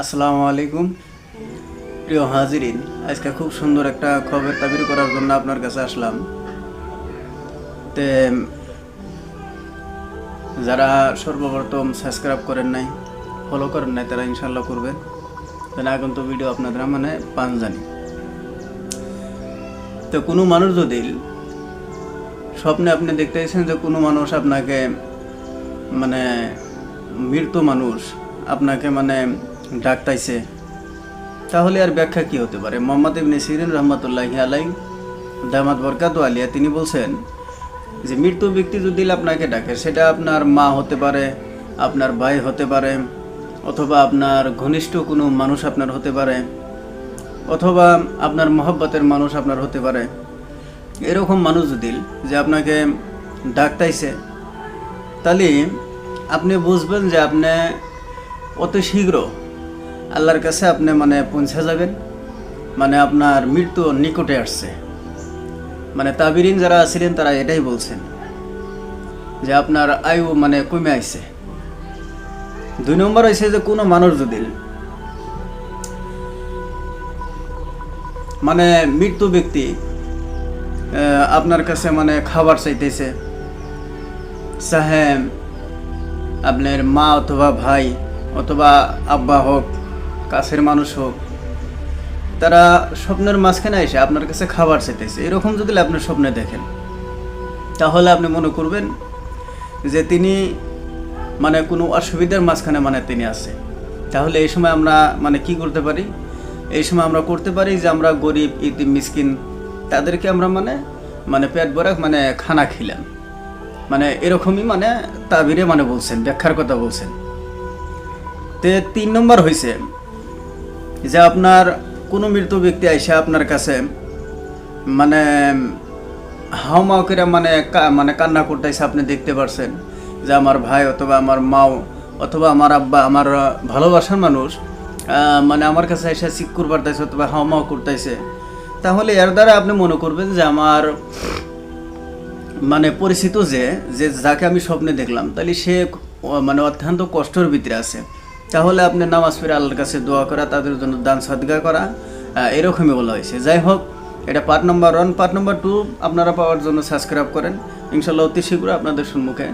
আসসালামু আলাইকুম প্রিয় হাজিরিন, আজকে খুব সুন্দর একটা খবর তাবির করার জন্য আপনার কাছে আসলাম। তে যারা সর্বপ্রথম সাবস্ক্রাইব করেন নাই, ফলো করেন নাই, তারা ইনশাল্লাহ করবেন। তাহলে আগন্ত ভিডিও আপনাদের মানে পান জানি। তো কোনো মানুষ যদি স্বপ্নে আপনি দেখতেছেন যে কোনো মানুষ আপনাকে মানে মৃত মানুষ আপনাকে মানে ডাকতাইছে, তাহলে আর ব্যাখ্যা কি হতে পারে? মোহাম্মদ ইবনে সিরিন রহমতুল্লাহি আলাইহি দামাত বরকাতু আলিয়া তিনি বলছেন যে মৃত ব্যক্তি যদি আপনাকে ডাকে, সেটা আপনার মা হতে পারে, আপনার ভাই হতে পারে, অথবা আপনার ঘনিষ্ঠ কোনো মানুষ আপনার হতে পারে, অথবা আপনার মহব্বতের মানুষ আপনার হতে পারে। এরকম মানুষ যদি যে আপনাকে ডাকতাইছে, তাহলে আপনি বুঝবেন যে আপনি অতি শীঘ্র আল্লাহর কাছে আপনি মানে পৌঁছে যাবেন, মানে আপনার মৃত্যু নিকটে আসছে। মানে তাবিরিন যারা ছিলেন তারা এটাই বলছেন যে আপনার আয়ু মানে কমে আইছে। 2 নম্বর হয়েছে যে কোনো মানুষ যদি মানে মৃত্যু ব্যক্তি আপনার কাছে মানে খাবার চাইতেছে, চাহে আপনার মা অথবা ভাই অথবা আব্বা হোক, কাছের মানুষ হোক, তারা স্বপ্নের মাঝখানে এসে আপনার কাছে খাবার চাইতেছে, এরকম যদি আপনি স্বপ্নে দেখেন, তাহলে আপনি মনে করবেন যে তিনি মানে কোনো অসুবিধার মাঝখানে মানে তিনি আছে। তাহলে এই সময় আমরা মানে কি করতে পারি? এই সময় আমরা করতে পারি যে আমরা গরিব ইতিম মিসকিন তাদেরকে আমরা মানে মানে পেট ভরা মানে খানা খিলাম, মানে এরকমই মানে তাবিরে মানে বলছেন, ব্যাখ্যার কথা বলছেন। তে 3 নম্বর হয়েছে যে আপনার কোনো মৃত ব্যক্তি আইসা আপনার কাছে মানে হাওমাও করে মানে মানে কান্না করতেছে, আপনি দেখতে পারছেন যে আমার ভাই অথবা আমার মাও অথবা আমার আব্বা, আমার ভালোবাসার মানুষ মানে আমার কাছে এসে চিৎকার করতেছে অথবা হাওমাও করতেছে, তাহলে এর দ্বারা আপনি মনে করবেন যে আমার মানে পরিচিত যে যাকে আমি স্বপ্নে দেখলাম, তাহলে সে মানে অত্যন্ত কষ্টের ভিতরে আছে। তাহলে আপনি নামাজ পড়ে আল্লাহর কাছে দোয়া করা, তাদের জন্য দান সাদকা করা, এরকমই বলা হয়েছে। যাই হোক, এটা পার্ট নাম্বার 1। পার্ট নাম্বার 2 আপনারা পাওয়ার জন্য সাবস্ক্রাইব করেন। ইনশাল্লাহ অতি শীঘ্র আপনাদের সম্মুখে